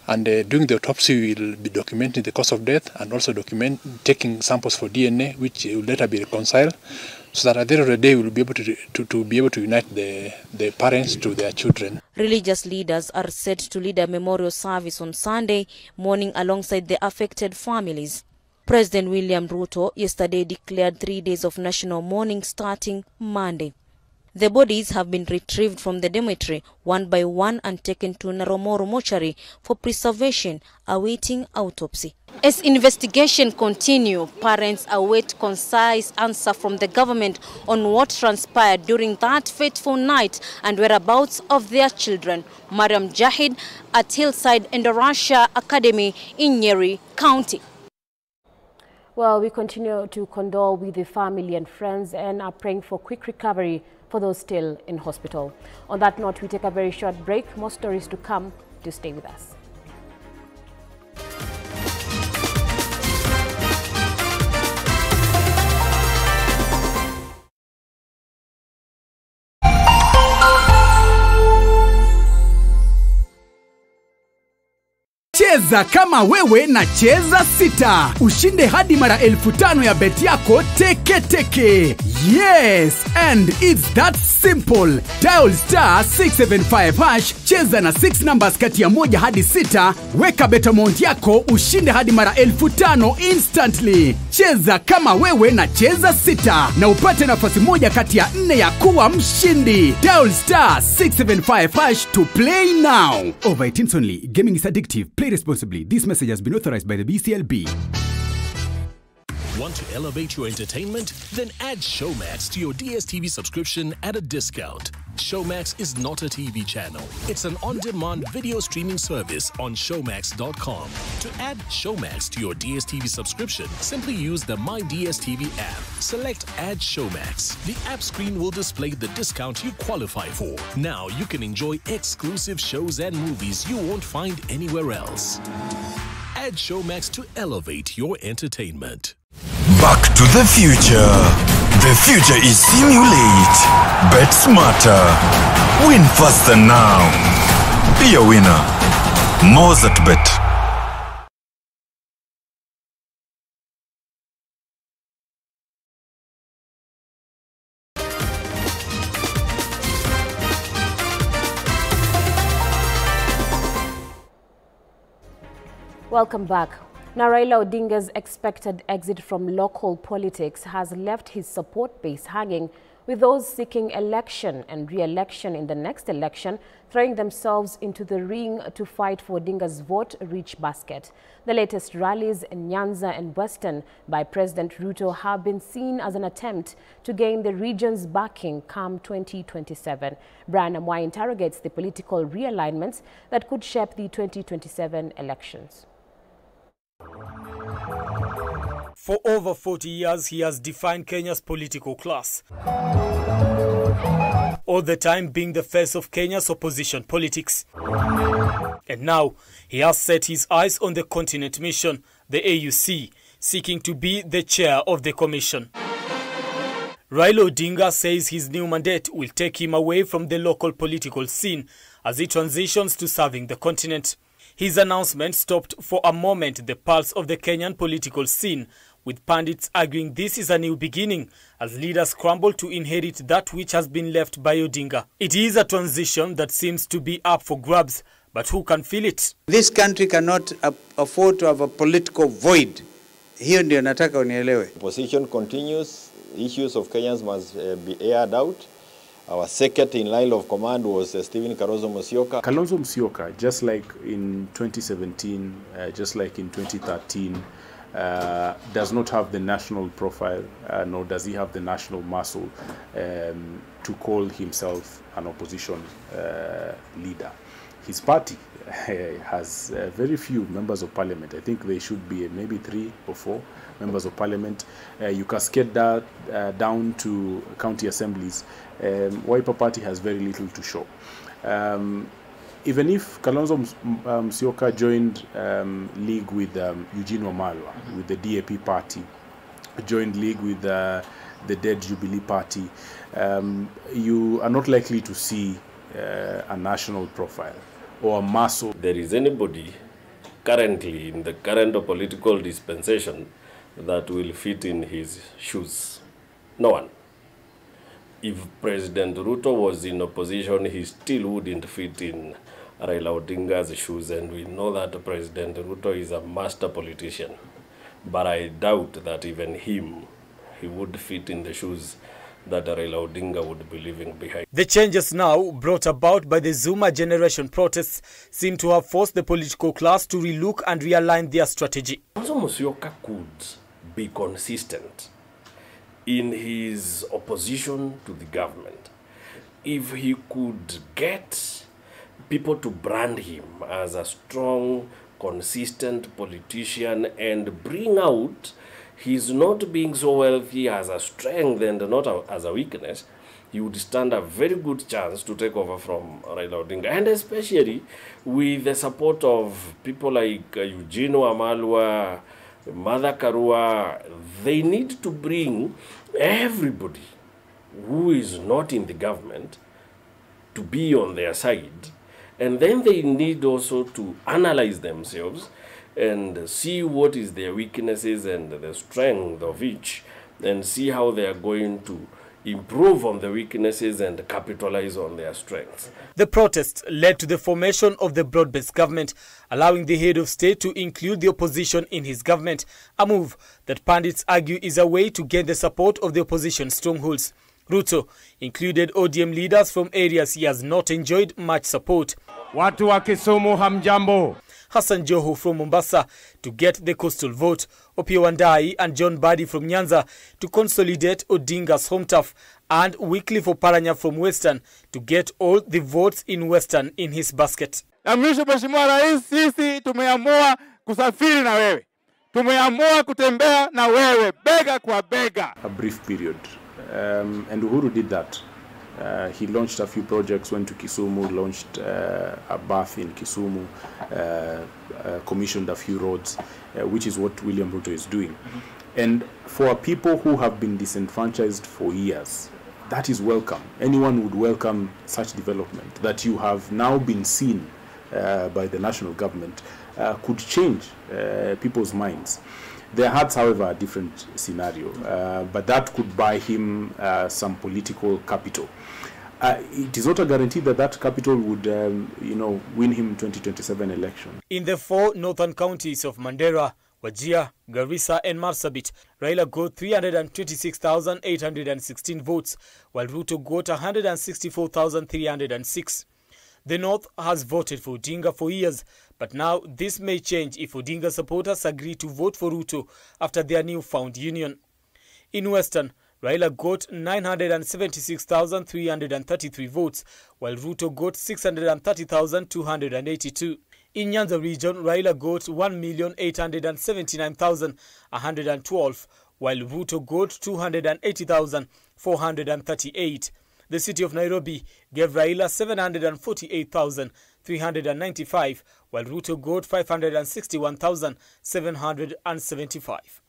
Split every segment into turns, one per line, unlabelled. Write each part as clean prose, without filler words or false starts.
And during the autopsy, we will be documenting the cause of death and also taking samples for DNA, which will later be reconciled, so that at the end of the day, we will be able to unite the parents to their children.
Religious leaders are set to lead a memorial service on Sunday morning alongside the affected families. President William Ruto yesterday declared 3 days of national mourning starting Monday. The bodies have been retrieved from the cemetery one by one and taken to Naromoro mortuary for preservation, awaiting autopsy. As investigation continue, parents await concise answer from the government on what transpired during that fateful night and whereabouts of their children. Mariam Jahid at Hillside Endorasha Academy in Nyeri County.
Well, we continue to condole with the family and friends and are praying for quick recovery for those still in hospital. On that note, we take a very short break. More stories to come. Do stay with us.
Cheza kama wewe na cheza sita. Ushinde hadi mara 5,000 ya beti yako teke teke. Yes, and it's that simple. Dial star 675 hash, cheza na 6 numbers kati ya 1 hadi 6, weka bet amount yako ushinde hadi mara 5,000 instantly. Cheza kama wewe na cheza sita na upate nafasi moja kati ya 4 ya kuwa mshindi. Dial star 675 hash to play now. Over 18 only. Gaming is addictive. Play responsibly. This message has been authorized by the BCLB.
Want to elevate your entertainment? Then add Showmax to your DSTV subscription at a discount. Showmax is not a TV channel. It's an on-demand video streaming service on Showmax.com. To add Showmax to your DSTV subscription, simply use the My DSTV app. Select Add Showmax. The app screen will display the discount you qualify for. Now you can enjoy exclusive shows and movies you won't find anywhere else. Add Showmax to elevate your entertainment.
Back to the future. The future is simulate. Bet smarter. Win faster now. Be a winner. More at Bet.
Welcome back. Now, Raila Odinga's expected exit from local politics has left his support base hanging, with those seeking election and re-election in the next election throwing themselves into the ring to fight for Odinga's vote-rich basket. The latest rallies in Nyanza and Western by President Ruto have been seen as an attempt to gain the region's backing come 2027. Brian Amwai interrogates the political realignments that could shape the 2027 elections.
For over 40 years, he has defined Kenya's political class, all the time being the face of Kenya's opposition politics. And now, he has set his eyes on the continent mission, the AUC, seeking to be the chair of the commission. Raila Odinga says his new mandate will take him away from the local political scene as he transitions to serving the continent. His announcement stopped for a moment the pulse of the Kenyan political scene, with pundits arguing this is a new beginning as leaders scramble to inherit that which has been left by Odinga. It is a transition that seems to be up for grabs, but who can feel it?
This country cannot afford to have a political void. Hiyo ndio nataka unielewe.
Opposition continues. Issues of Kenyans must be aired out. Our second in line of command was Stephen Kalonzo Musyoka.
Kalonzo Musyoka, just like in 2017, just like in 2013, does not have the national profile, nor does he have the national muscle to call himself an opposition leader. His party has very few members of parliament. I think there should be maybe 3 or 4 members of parliament. You cascade that down to county assemblies. Wiper Party has very little to show. Even if Kalonzo Musyoka joined league with Eugene Wamalwa, with the DAP party, joined league with the dead Jubilee party, you are not likely to see a national profile or a muscle.
There is anybody currently in the current political dispensation that will fit in his shoes? No one. If President Ruto was in opposition, he still wouldn't fit in Raila Odinga's shoes, and we know that President Ruto is a master politician. But I doubt that even he would fit in the shoes that Raila Odinga would be leaving behind.
The changes now brought about by the Zuma generation protests seem to have forced the political class to relook and realign their strategy.
Also, Musyoka could be consistent in his opposition to the government. If he could get people to brand him as a strong, consistent politician and bring out his not being so wealthy as a strength and not as a weakness, he would stand a very good chance to take over from Raila Odinga. And especially with the support of people like Eugene Wamalwa, Mother Karua, they need to bring everybody who is not in the government to be on their side. And then they need also to analyze themselves and see what is their weaknesses and the strength of each, and see how they are going to improve on the weaknesses and capitalize on their strengths.
The protests led to the formation of the broad-based government, allowing the head of state to include the opposition in his government, a move that pundits argue is a way to gain the support of the opposition strongholds. Ruto included ODM leaders from areas he has not enjoyed much support.
Watu wa Kisumu hamjambo.
Hassan Joho from Mombasa to get the coastal vote, Opiyo Wandayi and John Badi from Nyanza to consolidate Odinga's home turf, and Wycliffe Oparanya from Western to get all the votes in Western in his basket.
Na mwisho, Mheshimiwa Rais, sisi tumeamua kusafiri na wewe. Tumeamua kutembea na wewe bega kwa bega.
A brief period. And Uhuru did that. He launched a few projects, went to Kisumu, launched a bath in Kisumu, commissioned a few roads, which is what William Ruto is doing. And for people who have been disenfranchised for years, that is welcome. Anyone would welcome such development. That you have now been seen by the national government could change people's minds. Their hearts, however, are a different scenario, but that could buy him some political capital. It is not a guarantee that that capital would, win him 2027 election.
In the 4 northern counties of Mandera, Wajir, Garissa and Marsabit, Raila got 326,816 votes, while Ruto got 164,306. The North has voted for Odinga for years, but now this may change if Odinga supporters agree to vote for Ruto after their newfound union. In Western, Raila got 976,333 votes, while Ruto got 630,282. In Nyanza region, Raila got 1,879,112, while Ruto got 280,438. The city of Nairobi gave Raila 748,395, while Ruto got 561,775.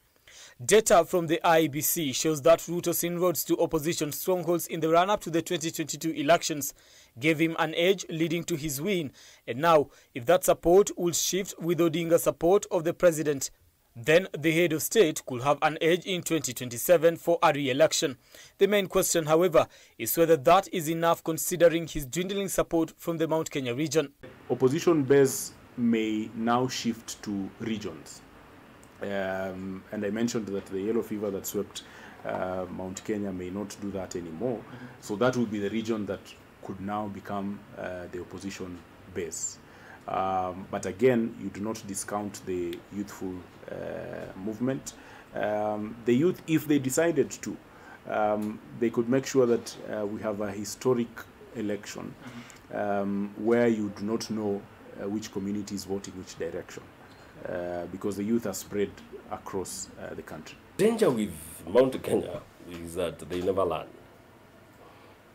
Data from the IEBC shows that Ruto's inroads to opposition strongholds in the run-up to the 2022 elections gave him an edge, leading to his win. And now, if that support will shift with Odinga's support of the president, then the head of state could have an edge in 2027 for a re-election. The main question, however, is whether that is enough considering his dwindling support from the Mount Kenya region.
Opposition base may now shift to regions. And I mentioned that the yellow fever that swept Mount Kenya may not do that anymore. So that will be the region that could now become the opposition base. But again, you do not discount the youthful movement. The youth, if they decided to, they could make sure that we have a historic election where you do not know which community is voting which direction, because the youth are spread across the country.
Danger with Mount Kenya is that they never learn.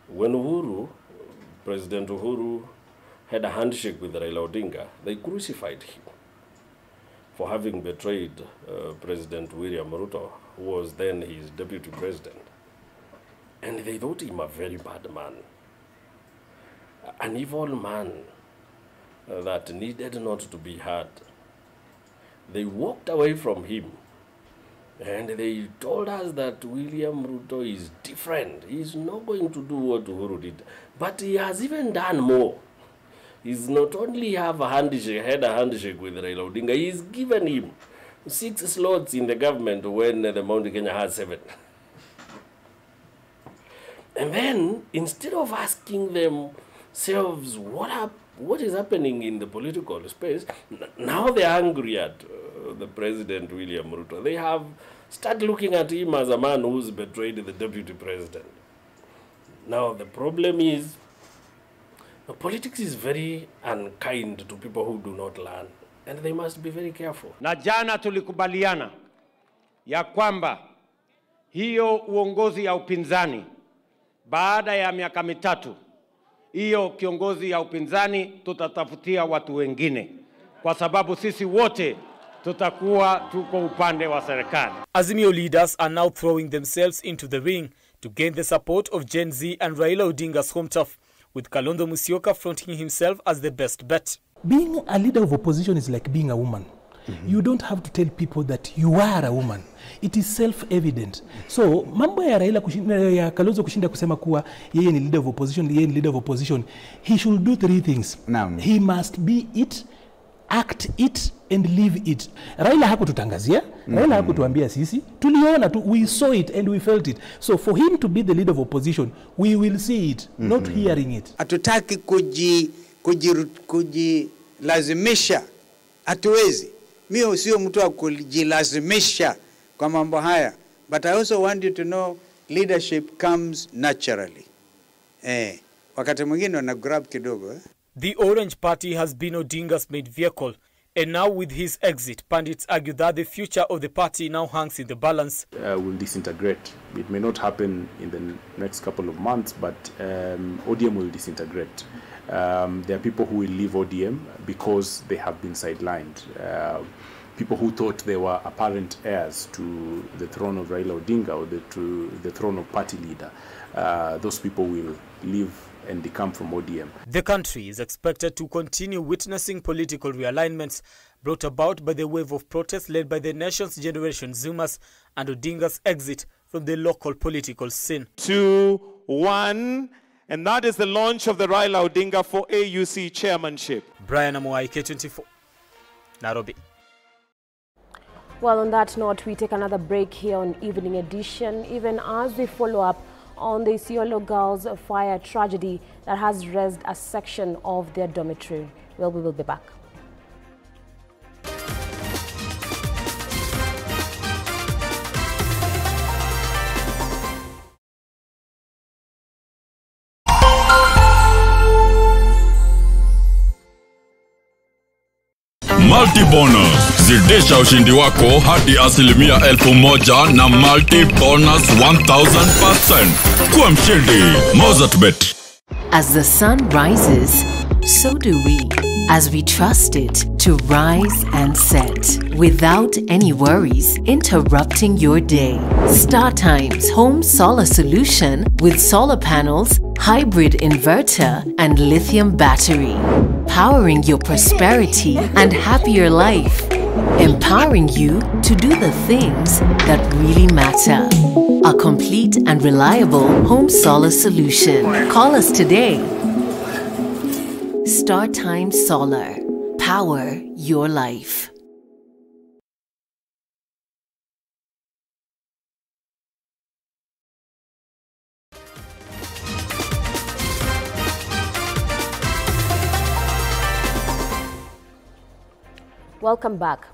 When President Uhuru had a handshake with Raila Odinga, they crucified him for having betrayed President William Ruto, who was then his deputy president. And they thought him a very bad man, an evil man that needed not to be heard. they walked away from him. And they told us that William Ruto is different. He's not going to do what Uhuru did. But he has even done more. He's not only had a handshake with Raila Odinga, he's given him 6 slots in the government when the Mount Kenya has 7. And then, instead of asking themselves what is happening in the political space, now they're angry at the President William Ruto. They have started looking at him as a man who's betrayed the deputy president. Now the problem is, politics is very unkind to people who do not learn, and they must be very careful.
Na jana tulikubaliana ya kwamba hiyo uongozi ya upinzani baada ya miaka mitatu, hiyo kiongozi ya upinzani tutatafutia watu wengine, kwa sababu sisi wote tutakuwa tuko upande wa serikali.
Azimio leaders are now throwing themselves into the ring to gain the support of Gen Z and Raila Odinga's home turf, with Kalonzo Musyoka fronting himself as the best bet.
Being a leader of opposition is like being a woman. You don't have to tell people that you are a woman. It is self-evident. So, mambo ya Raila ya Kalonzo kushinda kusema kuwa yeye ni leader of opposition, he should do 3 things. He must be it, act it, and live it. Raila hakututangazia, Raila hakutuambia sisi, tuliona tu, we saw it and we felt it. So for him to be the leader of opposition, we will see it, not hearing it.
Hatutaki kujilazimisha, hatuwezi. Mimi sio mtu wa kujilazimisha kwa mambo haya, but I also want you to know leadership comes naturally. Wakati mwingine wana grab kidogo.
The Orange Party has been Odinga's main vehicle, and now with his exit, pundits argue that the future of the party now hangs in the balance.
Will disintegrate. It may not happen in the next couple of months, but ODM will disintegrate. There are people who will leave ODM because they have been sidelined. People who thought they were apparent heirs to the throne of Raila Odinga or to the throne of party leader. Those people will leave and decamp from ODM.
The country is expected to continue witnessing political realignments brought about by the wave of protests led by the nation's generation Zoomers and Odinga's exit from the local political scene.
2, 1, and that is the launch of the Raila Odinga for AUC chairmanship.
Brian Amuai, K24, Nairobi.
Well, on that note, we take another break here on Evening Edition, even as we follow up on the Isiolo girls' fire tragedy that has razed a section of their dormitory. Well, we will be back.
Multi-bonus. Zidisha ushindi wako hadi 1,000,000 na multi-bonus 1,000%. Kuwa mshindi. Mozartbet.
As the sun rises, so do we. As we trust it to rise and set without any worries interrupting your day. StarTime's home solar solution with solar panels, hybrid inverter, and lithium battery. Powering your prosperity and happier life. Empowering you to do the things that really matter. A complete and reliable home solar solution. Call us today. StarTime Solar. Power your life.
Welcome back.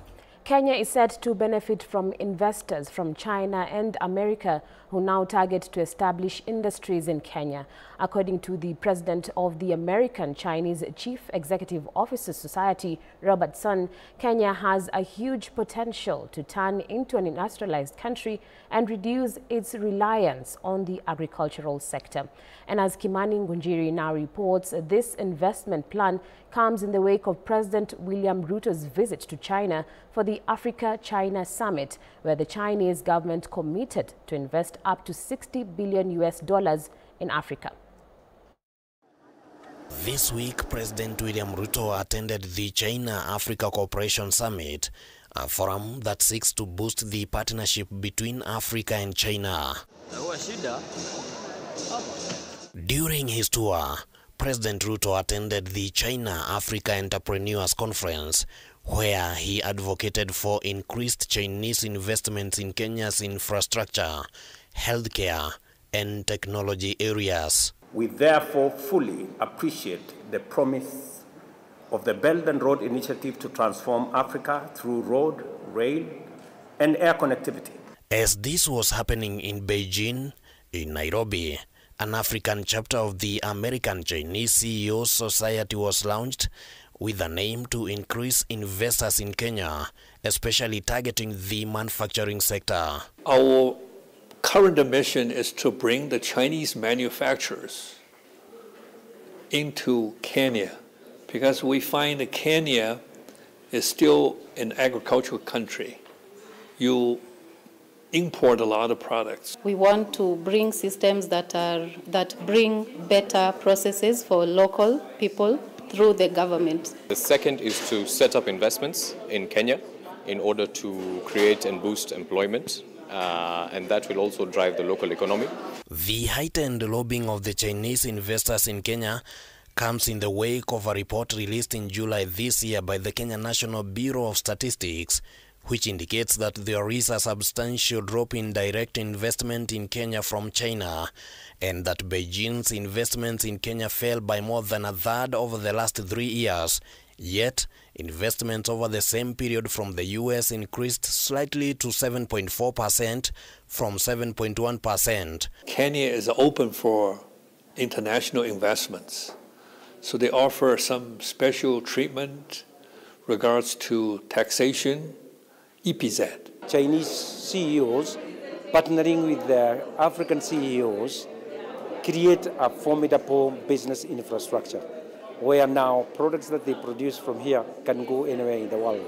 Kenya is set to benefit from investors from China and America who now target to establish industries in Kenya. According to the president of the American-Chinese Chief Executive Officers Society, Robert Sun, Kenya has a huge potential to turn into an industrialized country and reduce its reliance on the agricultural sector. And as Kimani Ngunjiri now reports, this investment plan comes in the wake of President William Ruto's visit to China for the Africa-China Summit, where the Chinese government committed to invest up to $60 billion in Africa.
This week, President William Ruto attended the China-Africa Cooperation Summit a forum that seeks to boost the partnership between Africa and China. During his tour, President Ruto attended the China-Africa Entrepreneurs Conference, where he advocated for increased Chinese investments in Kenya's infrastructure, healthcare, and technology areas.
We therefore fully appreciate the promise of the Belt and Road Initiative to transform Africa through road, rail, and air connectivity.
As this was happening in Beijing, in Nairobi, an African chapter of the American Chinese CEOs Society was launched with an aim to increase investors in Kenya, especially targeting the manufacturing sector.
Our current mission is to bring the Chinese manufacturers into Kenya, because we find that Kenya is still an agricultural country. You import a lot of products.
We want to bring systems that bring better processes for local people through the government.
The second is to set up investments in Kenya in order to create and boost employment, and that will also drive the local economy.
The heightened lobbying of the Chinese investors in Kenya comes in the wake of a report released in July this year by the Kenya National Bureau of Statistics, which indicates that there is a substantial drop in direct investment in Kenya from China, and that Beijing's investments in Kenya fell by more than a third over the last 3 years. Yet, investments over the same period from the US increased slightly to 7.4% from 7.1%.
Kenya is open for international investments, so they offer some special treatment regards to taxation, EPZ.
Chinese CEOs partnering with their African CEOs create a formidable business infrastructure where now products that they produce from here can go anywhere in the world.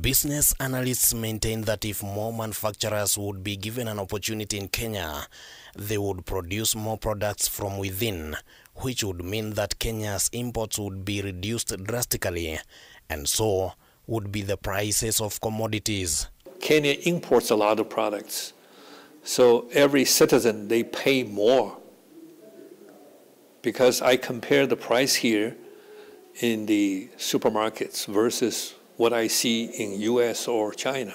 Business analysts maintain that if more manufacturers would be given an opportunity in Kenya, they would produce more products from within, which would mean that Kenya's imports would be reduced drastically, and so would be the prices of commodities.
Kenya imports a lot of products, so every citizen, they pay more. Because I compare the price here in the supermarkets versus what I see in US or China.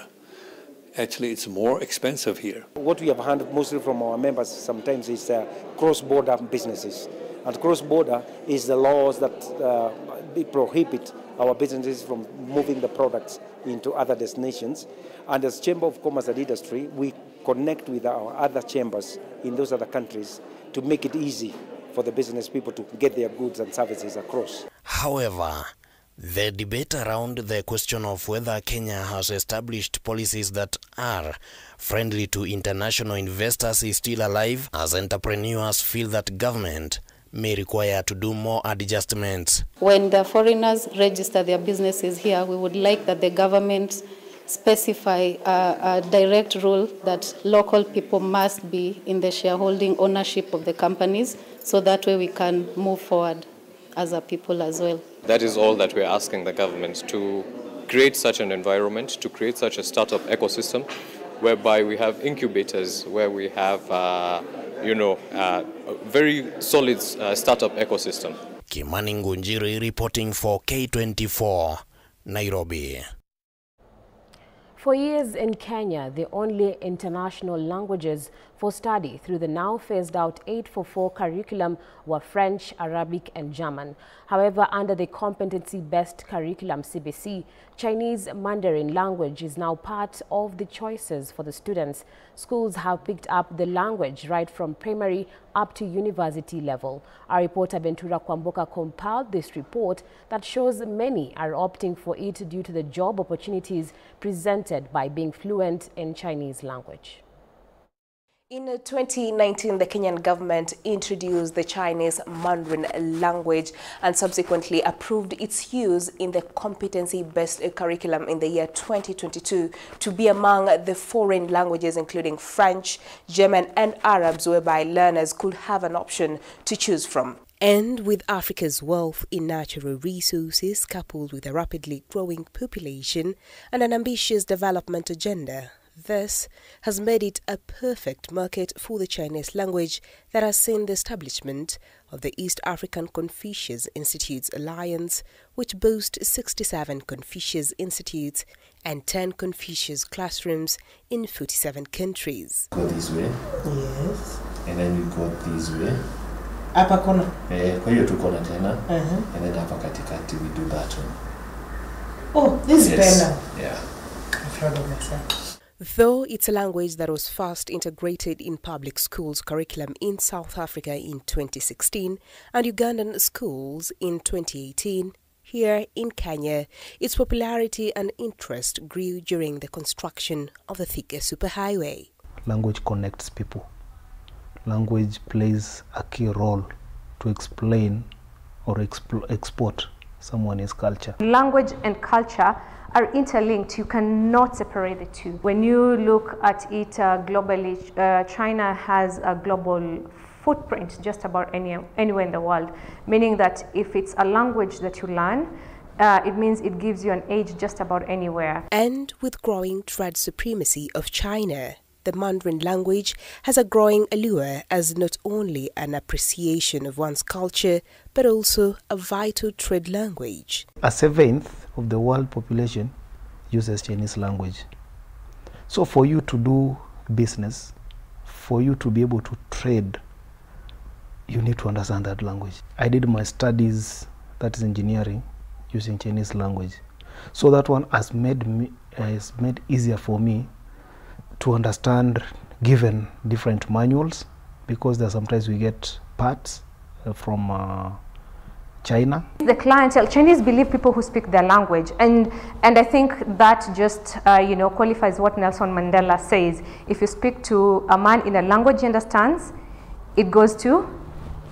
Actually, it's more expensive here.
What we have heard mostly from our members sometimes is cross-border businesses. And cross-border is the laws that prohibit our businesses from moving the products into other destinations. And as Chamber of Commerce and Industry, we connect with our other chambers in those other countries to make it easy for the business people to get their goods and services across.
However, the debate around the question of whether Kenya has established policies that are friendly to international investors is still alive, as entrepreneurs feel that government may require to do more adjustments.
When the foreigners register their businesses here, we would like that the government specify a direct rule that local people must be in the shareholding ownership of the companies, so that way we can move forward as a people as well.
That is all that we're asking the government, to create such an environment, to create such a startup ecosystem, whereby we have incubators, where we have, a very solid startup ecosystem.
Kimani Ngunjiri reporting for K24, Nairobi.
For years in Kenya, the only international languages for study through the now phased-out 844 curriculum were French, Arabic and German. However, under the competency-based curriculum CBC, Chinese Mandarin language is now part of the choices for the students. Schools have picked up the language right from primary up to university level. Our reporter Ventura Kwamboka compiled this report that shows many are opting for it due to the job opportunities presented by being fluent in Chinese language.
In 2019, the Kenyan government introduced the Chinese Mandarin language and subsequently approved its use in the competency-based curriculum in the year 2022 to be among the foreign languages, including French, German and Arabs, whereby learners could have an option to choose from.
And with Africa's wealth in natural resources coupled with a rapidly growing population and an ambitious development agenda, this has made it a perfect market for the Chinese language that has seen the establishment of the East African Confucius Institutes Alliance, which boasts 67 Confucius Institutes and 10 Confucius classrooms in 47 countries.
Go this way.
Yes.
And then we go this way.
Upper corner.
Kwa hiyo tu corner tena. And then hapa katikati we do that one.
Oh, this is better.
Yeah.
I'm proud of myself.
Though it's a language that was first integrated in public schools curriculum in South Africa in 2016 and Ugandan schools in 2018, here in Kenya, its popularity and interest grew during the construction of the Thika superhighway.
Language connects people. Language plays a key role to explain or export someone's culture.
Language and culture are interlinked. You cannot separate the two. When you look at it globally, China has a global footprint just about anywhere in the world, meaning that if it's a language that you learn, it means it gives you an edge just about anywhere.
And with growing trade supremacy of China, the Mandarin language has a growing allure as not only an appreciation of one's culture, but also a vital trade language.
A seventh of the world population uses Chinese language. So for you to do business, for you to be able to trade, you need to understand that language. I did my studies, that is engineering, using Chinese language. So that one has made easier for me to understand given different manuals, because there sometimes we get parts from China.
The clientele, Chinese believe people who speak their language, and I think that just qualifies what Nelson Mandela says. If you speak to a man in a language he understands, it goes to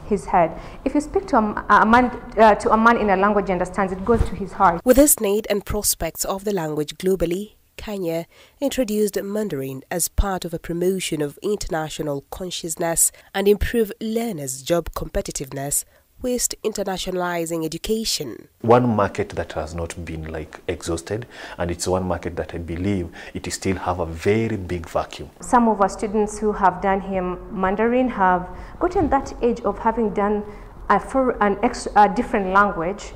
his head. If you speak to a man in a language he understands, it goes to his heart.
With this need and prospects of the language globally, Kenya introduced Mandarin as part of a promotion of international consciousness and improve learners' job competitiveness whilst internationalizing education.
One market that has not been exhausted, and it's one market that I believe it still have a very big vacuum.
Some of our students who have done here Mandarin have gotten that age of having done a different language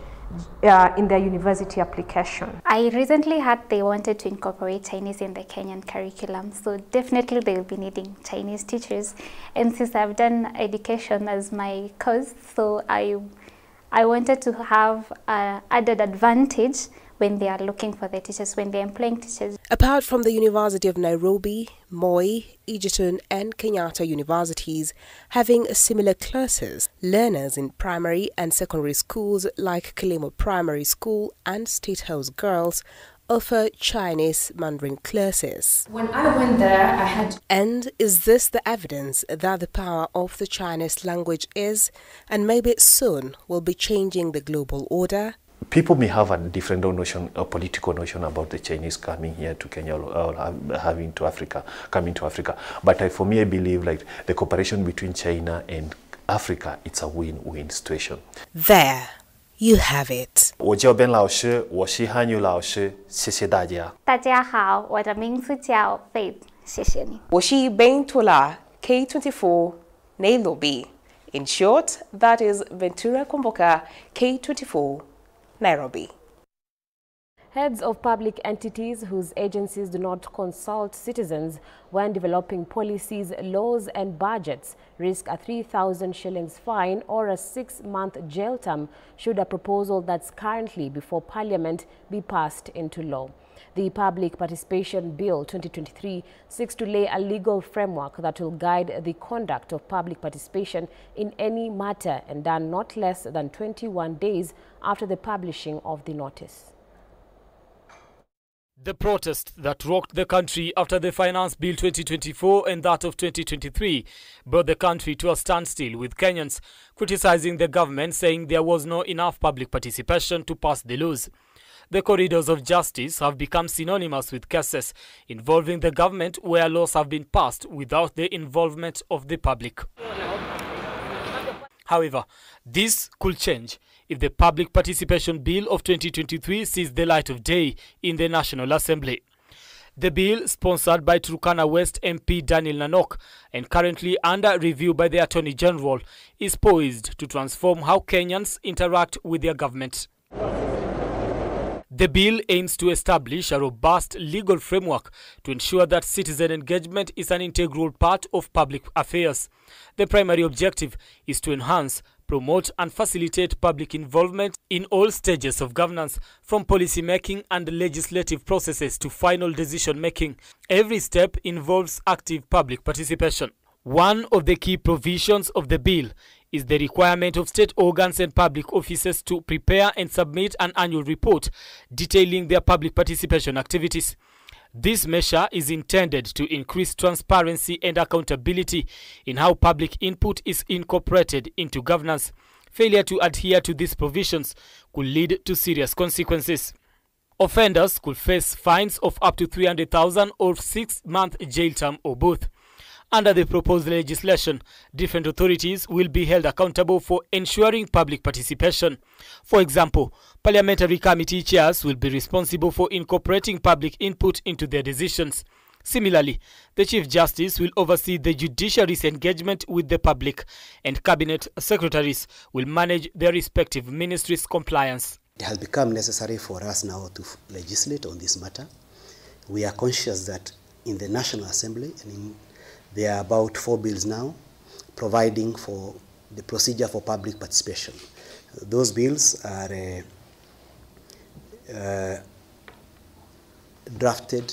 in their university application.
I recently heard they wanted to incorporate Chinese in the Kenyan curriculum, so definitely they will be needing Chinese teachers. And since I've done education as my course, so I wanted to have added advantage when they are looking for the teachers, when they're employing teachers.
Apart from the University of Nairobi, Moi, Egerton and Kenyatta universities having similar classes, learners in primary and secondary schools like Kilimo Primary School and State House Girls offer Chinese Mandarin classes.
When I went there, I had...
And is this the evidence that the power of the Chinese language is, and maybe soon will be changing the global order?
People may have a different notion, a political notion about the Chinese coming here to Kenya or coming to Africa. But for me, I believe the cooperation between China and Africa, it's a win-win situation.
There you have it.
我叫Ben老师，我是汉语老师，谢谢大家。
大家好，我的名字叫 Faith，谢谢你。
我是 Bentola, K24, Nairobi. In short, that is Ventura Komboka, K24, Nairobi.
Heads of public entities whose agencies do not consult citizens when developing policies, laws and budgets risk a 3,000 shillings fine or a 6-month jail term should a proposal that's currently before Parliament be passed into law. The Public Participation Bill 2023 seeks to lay a legal framework that will guide the conduct of public participation in any matter and done not less than 21 days after the publishing of the notice.
The protest that rocked the country after the Finance Bill 2024 and that of 2023 brought the country to a standstill, with Kenyans criticizing the government, saying there was not enough public participation to pass the laws. The corridors of justice have become synonymous with cases involving the government where laws have been passed without the involvement of the public. However, this could change if the Public Participation Bill of 2023 sees the light of day in the National Assembly. The bill, sponsored by Turkana West MP Daniel Nanok and currently under review by the Attorney General, is poised to transform how Kenyans interact with their government. The bill aims to establish a robust legal framework to ensure that citizen engagement is an integral part of public affairs. The primary objective is to enhance, promote and facilitate public involvement in all stages of governance, from policy making and legislative processes to final decision making. Every step involves active public participation. One of the key provisions of the bill is the requirement of state organs and public offices to prepare and submit an annual report detailing their public participation activities. This measure is intended to increase transparency and accountability in how public input is incorporated into governance. Failure to adhere to these provisions could lead to serious consequences. Offenders could face fines of up to 300,000 or 6-month jail term or both. Under the proposed legislation, different authorities will be held accountable for ensuring public participation. For example, parliamentary committee chairs will be responsible for incorporating public input into their decisions. Similarly, the Chief Justice will oversee the judiciary's engagement with the public, and cabinet secretaries will manage their respective ministries' compliance.
It has become necessary for us now to legislate on this matter. We are conscious that in the National Assembly, there are about 4 bills now providing for the procedure for public participation. Those bills are drafted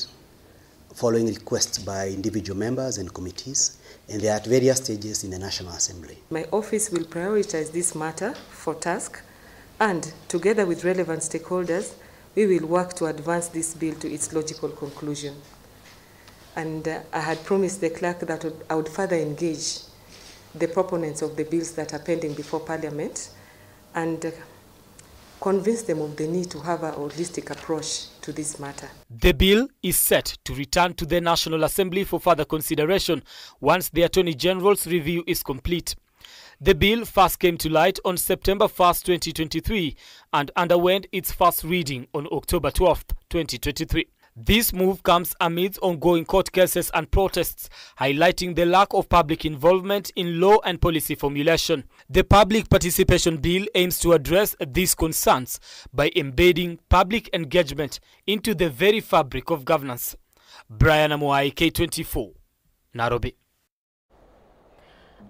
following requests by individual members and committees, and they are at various stages in the National Assembly.
My office will prioritize this matter for task, and together with relevant stakeholders, we will work to advance this bill to its logical conclusion. And I had promised the clerk that I would further engage the proponents of the bills that are pending before Parliament and convince them of the need to have a holistic approach to this matter.
The bill is set to return to the National Assembly for further consideration once the Attorney General's review is complete. The bill first came to light on September 1st, 2023 and underwent its first reading on October 12th, 2023. This move comes amidst ongoing court cases and protests, highlighting the lack of public involvement in law and policy formulation. The Public Participation Bill aims to address these concerns by embedding public engagement into the very fabric of governance. Brian Amuai, K24, Nairobi.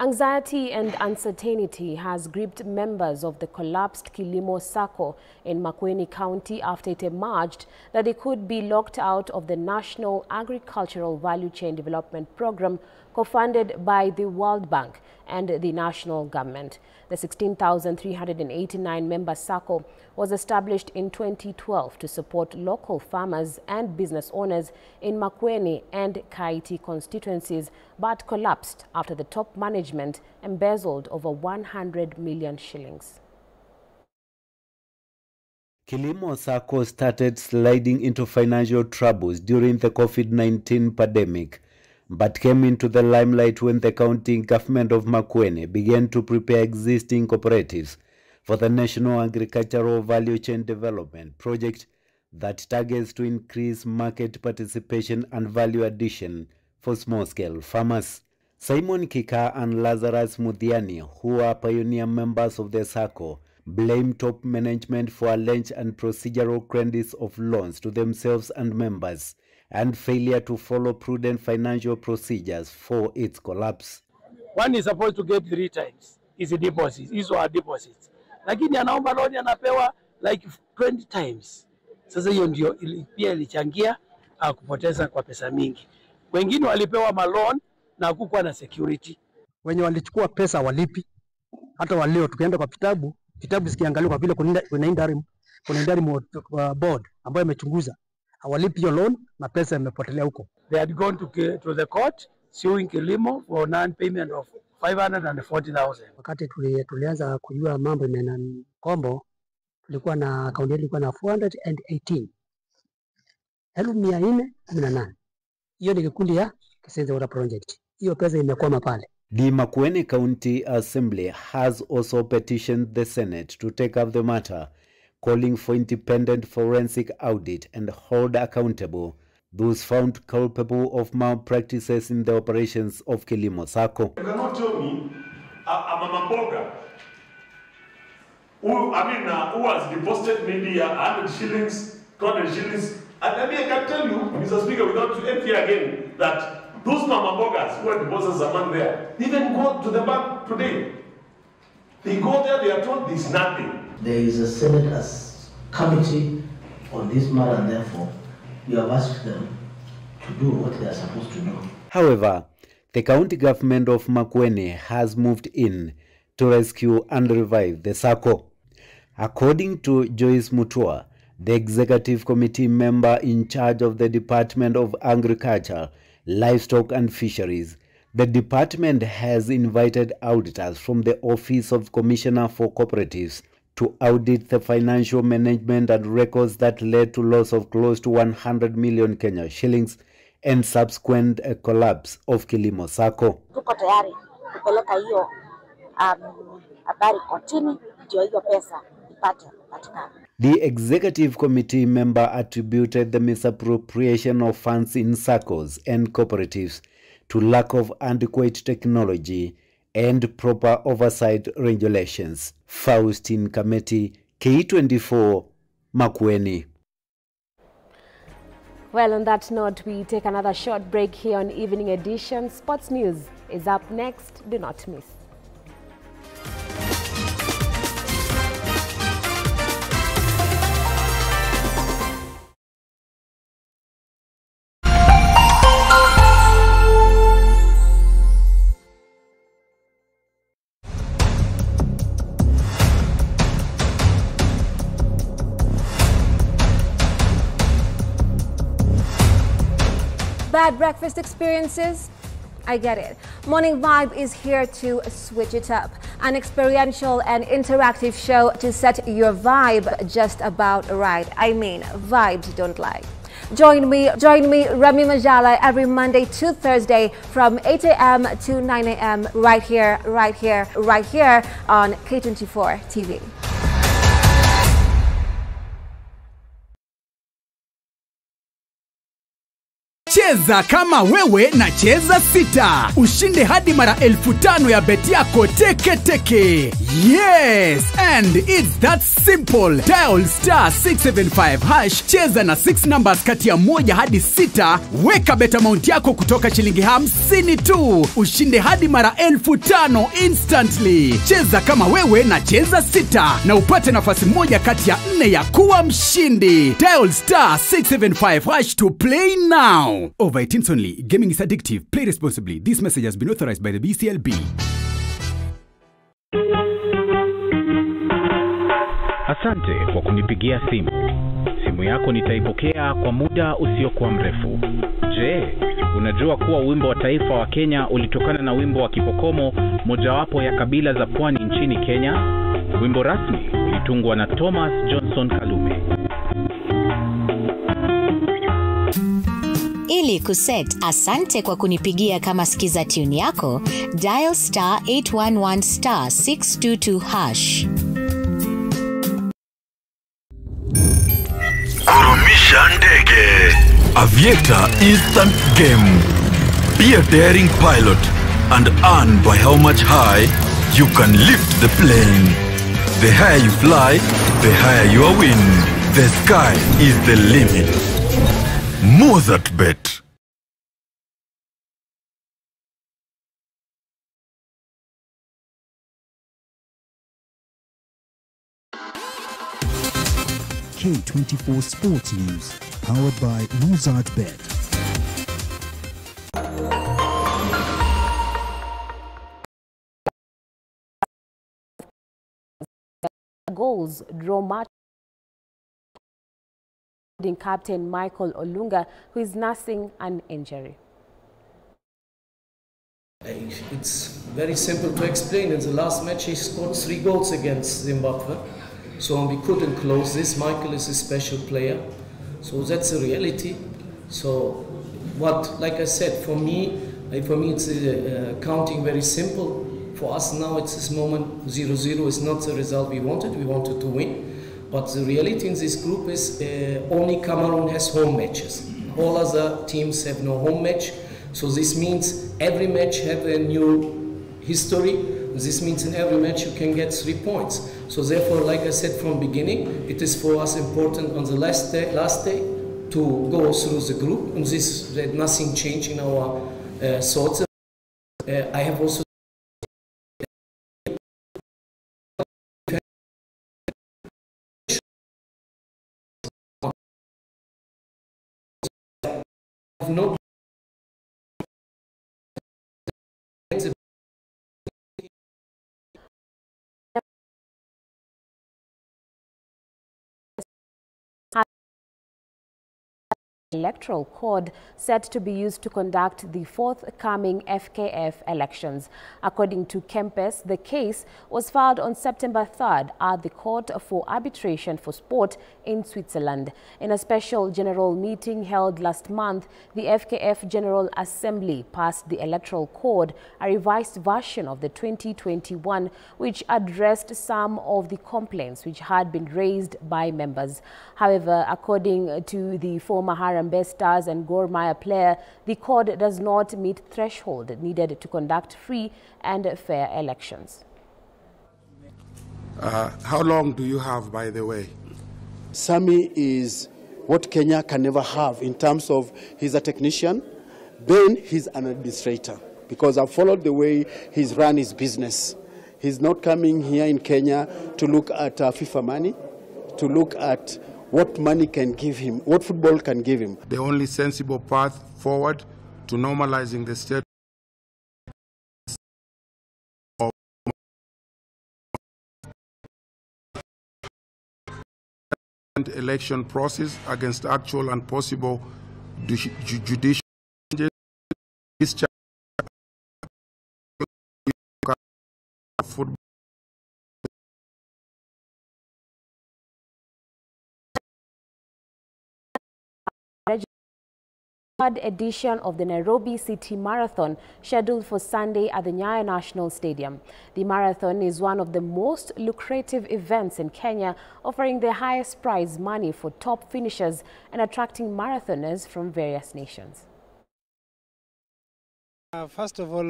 Anxiety and uncertainty has gripped members of the collapsed Kilimo Sacco in Makueni County after it emerged that they could be locked out of the National Agricultural Value Chain Development Program co-funded by the World Bank and the national government. The 16,389-member SACCO was established in 2012 to support local farmers and business owners in Makueni and Kaiti constituencies, but collapsed after the top management embezzled over 100 million shillings.
Kilimo Sacco started sliding into financial troubles during the COVID-19 pandemic, but came into the limelight when the county government of Makueni began to prepare existing cooperatives for the National Agricultural Value Chain Development project that targets to increase market participation and value addition for small-scale farmers. Simon Kika and Lazarus Muthiani, who are pioneer members of the SACCO, blame top management for alleged and procedural credits of loans to themselves and members and failure to follow prudent financial procedures for its collapse.
One is supposed to get 3 times his deposits, his or deposits. Lakini anaomba loan anapewa like 20 times. Sasa hiyo ndio pia ilichangia kupoteza kwa pesa mingi. Wengine walipewa malon na hakukuwa na security.
Wenye walichukua pesa walipi. Hata waleo tukienda kwa kitabu sikiangalia kwa vile kuna interim board ambayo imechunguza. Hawalipi hiyo loan na pesa imepotelea huko.
They had gone to the court suing Kilimo for non-payment of 540,000.
Wakati tulianza kujua mambo imena kombo, tulikuwa na akaunti ilikuwa na 418. 1418. Hiyo ni kikundi ya Kisenze Water Project. Hiyo pesa imekwama pale.
The Makueni County Assembly has also petitioned the Senate to take up the matter, calling for independent forensic audit and hold accountable those found culpable of malpractices in the operations of Kilimo Sacco.
You cannot tell me I'm a Mamboga who has deposited maybe 100 shillings, 200 shillings. And I can tell you, Mr. Speaker, without to empty again, that those Mambogas who are depositors among there, they even go to the bank today. They go there, they are told there's nothing.
There is a Senate committee on this matter, and therefore we have asked them to do what they are supposed to do.
However, the county government of Makueni has moved in to rescue and revive the Sacco. According to Joyce Mutua, the executive committee member in charge of the Department of Agriculture, Livestock and Fisheries, the department has invited auditors from the Office of Commissioner for Cooperatives to audit the financial management and records that led to loss of close to 100 million Kenya shillings and subsequent collapse of Kilimo Sacco.
Tuko tayari kupeleka hiyo habari kotini ndio hiyo pesa ipate kupatikana.
The executive committee member attributed the misappropriation of funds in SACCOs and cooperatives to lack of adequate technology and proper oversight regulations. Faustin Kameti, K24, Makueni.
Well, on that note, we take another short break here on Evening Edition. Sports News is up next. Do not miss.
Bad breakfast experiences? I get it. Morning Vibe is here to switch it up. An experiential and interactive show to set your vibe just about right. I mean, vibes don't lie. Join me, Rami Majala, every Monday to Thursday from 8 a.m. to 9 a.m. right here on K24 TV.
Cheza kama wewe na cheza sita. Ushinde hadi mara 5,000 ya beti yako teke teke. Yes, and it's that simple. Dial *675#. Cheza na 6 numbers kati ya 1 hadi 6. Weka bet amount yako kutoka shilingi 50 tu. Ushinde hadi mara 5,000 instantly. Cheza kama wewe na cheza sita. Na upate nafasi moja kati ya 4 ya kuwa mshindi. Dial *675# to play now. Over 18 only. Gaming is addictive. Play responsibly. This message has been authorized by the BCLB.
Asante kwa kunipigia simu. Simu yako nitaipokea kwa muda usiokuwa mrefu. Je, unajua kuwa wimbo wa taifa wa Kenya ulitokana na wimbo wa Kipokomo, mojawapo ya kabila za pwani nchini Kenya? Wimbo rasmi ulitungwa na Thomas Johnson Kalume.
Ili kuset asante kwa kunipigia kama sikiza tune yako, dial *811*622#.
Kurumisha ndege. Aviator instant game. Be a daring pilot and earn by how much high you can lift the plane. The higher you fly, the higher your win. The sky is the limit. Mozart Bet.
K24 Sports News, powered by Mozart Bet.
Goals draw much in captain Michael Olunga, who is nursing an injury.
It's very simple to explain. In the last match, he scored 3 goals against Zimbabwe. So we couldn't close this. Michael is a special player. So that's the reality. So like I said, for me, For me, it's counting very simple. For us now, it's this moment 0-0 is not the result we wanted. We wanted to win. But the reality in this group is only Cameroon has home matches. All other teams have no home match. So this means every match have a new history. This means in every match you can get 3 points. So therefore, like I said from beginning, it is for us important on the last day to go through the group. And this, nothing changed in our thoughts. I have also no
Electoral Code set to be used to conduct the forthcoming FKF elections. According to Kempes, the case was filed on September 3rd at the Court for Arbitration for Sport in Switzerland. In a special general meeting held last month, the FKF General Assembly passed the Electoral Code, a revised version of the 2021, which addressed some of the complaints which had been raised by members. However, according to the former Harambee Stars and Gor Mahia player, the code does not meet threshold needed to conduct free and fair elections.
How long do you have, by the way?
Sami is what Kenya can never have in terms of he's a technician, then he's an administrator, because I've followed the way he's run his business. He's not coming here in Kenya to look at FIFA money, to look at what money can give him, what football can give him.
The only sensible path forward to normalizing the state of election process against actual and possible judicial changes. Football
Third edition of the Nairobi City Marathon, scheduled for Sunday at the Nyayo National Stadium. The marathon is one of the most lucrative events in Kenya, offering the highest prize money for top finishers and attracting marathoners from various nations.
First of all,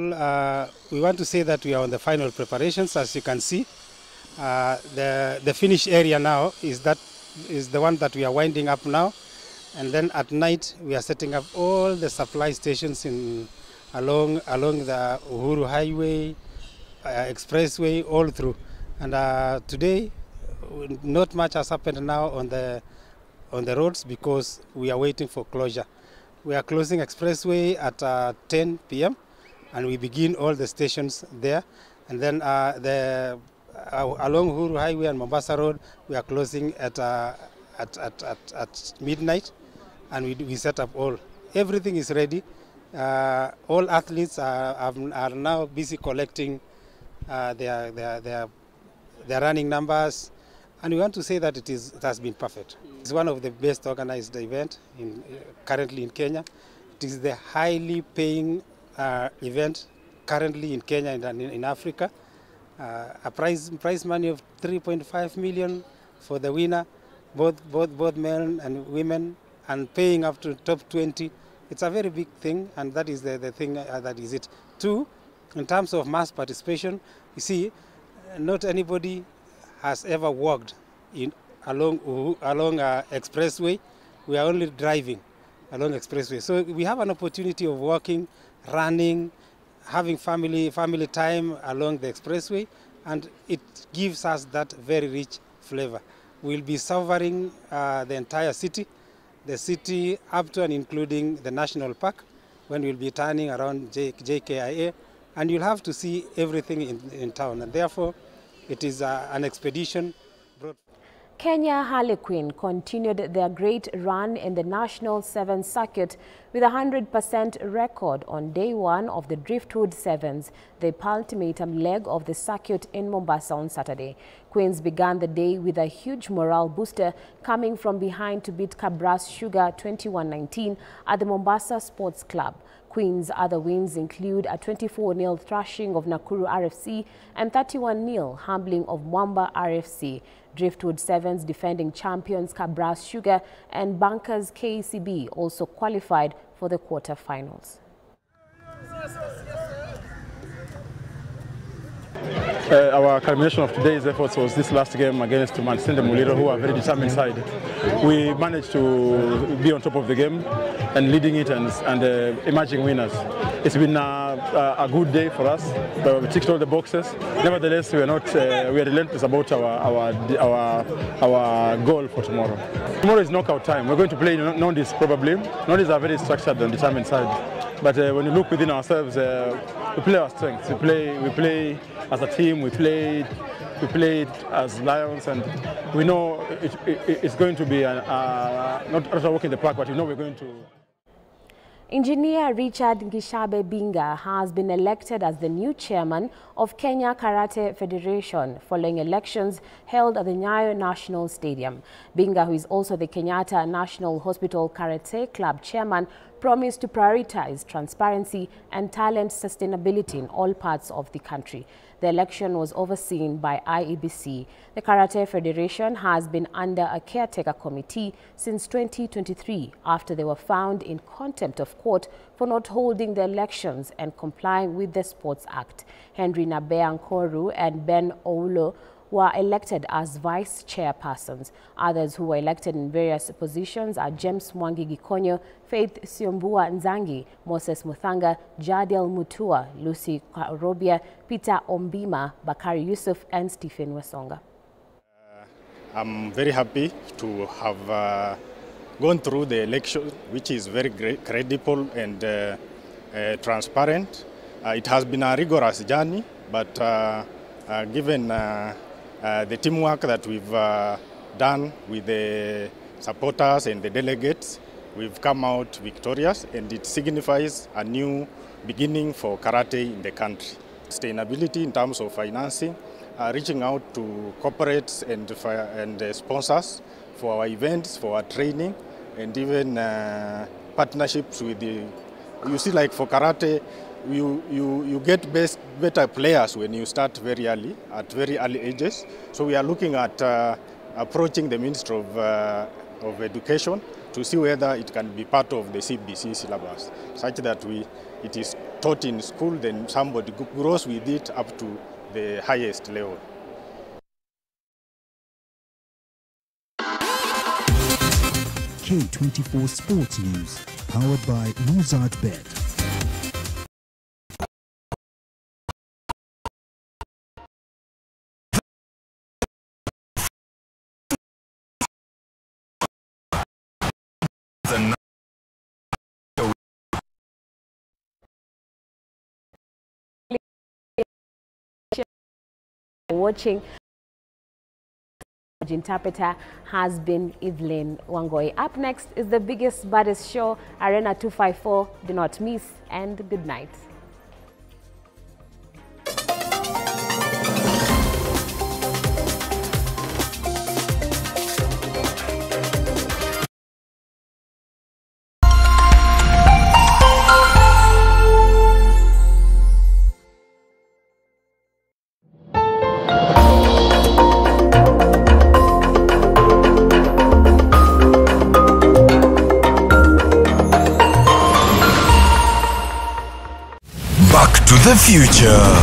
we want to say that we are on the final preparations. As you can see, the finish area now is the one that we are winding up now. And then at night, we are setting up all the supply stations along the Uhuru Highway, Expressway, all through. And today, not much has happened now on the roads because we are waiting for closure. We are closing Expressway at 10 p.m. and we begin all the stations there. And then along Uhuru Highway and Mombasa Road, we are closing at midnight. And we set up all. Everything is ready. All athletes are now busy collecting their running numbers, and we want to say that it has been perfect. It's one of the best organized events currently in Kenya. It is the highly paying event currently in Kenya and in Africa. A prize money of 3.5 million for the winner, both men and women, and paying up to top 20. It's a very big thing, and that is the thing that is it. Two, in terms of mass participation, you see, not anybody has ever walked along expressway. We are only driving along expressway. So we have an opportunity of walking, running, having family time along the expressway, and it gives us that very rich flavor. We'll be savoring the entire city, the city up to and including the national park, when we'll be turning around JKIA, and you'll have to see everything in town. And therefore, it is an expedition.
Kenya Harlequin continued their great run in the National Sevens circuit with a 100% record on day one of the Driftwood Sevens, the ultimatum leg of the circuit in Mombasa on Saturday. Queens began the day with a huge morale booster, coming from behind to beat Kabras Sugar 21-19 at the Mombasa Sports Club. Queens' other wins include a 24-0 thrashing of Nakuru RFC and 31-0 humbling of Mwamba RFC. Driftwood Sevens defending champions Kabras Sugar and bankers KCB also qualified for the quarter-finals.
Our culmination of today's efforts was this last game against Mansende Muliro, who are a very determined side. We managed to be on top of the game and leading it and emerging winners. It's been a good day for us. We ticked all the boxes. Nevertheless, we are relentless about our goal for tomorrow. Tomorrow is knockout time. We're going to play Nondis probably. Nondis are very structured and determined side. But when you look within ourselves, we play our strengths. We play as a team. We play as Lions, and we know it's going to be not a walk in the park, but we know we're going to.
Engineer Richard Ngishabe Binga has been elected as the new chairman of Kenya Karate Federation following elections held at the Nyayo National Stadium. Binga, who is also the Kenyatta National Hospital Karate Club chairman, promised to prioritize transparency and talent sustainability in all parts of the country. The election was overseen by IEBC. The Karate Federation has been under a caretaker committee since 2023 after they were found in contempt of court for not holding the elections and complying with the Sports Act. Henry Nabea Nkoru and Ben Oulo were elected as vice chairpersons. Others who were elected in various positions are James Mwangi Gikonyo, Faith Siombua Nzangi, Moses Muthanga, Jadiel Mutua, Lucy Karobia, Peter Ombima, Bakari Yusuf, and Stephen Wesonga.
I'm very happy to have gone through the election, which is very credible and transparent. It has been a rigorous journey, but given the teamwork that we've done with the supporters and the delegates, we've come out victorious, and it signifies a new beginning for karate in the country. Sustainability in terms of financing, reaching out to corporates and sponsors for our events, for our training, and even partnerships with the, you see, like for karate, you get better players when you start very early, at very early ages. So we are looking at approaching the Ministry of Education to see whether it can be part of the CBC syllabus, such that it is taught in school, then somebody grows with it up to the highest level.
K24 Sports News, powered by Mozart Bet.
Watching. Interpreter has been Evelyn Wangoi. Up next is the biggest, baddest show, Arena 254. Do not miss, and good night.
Back to the Future.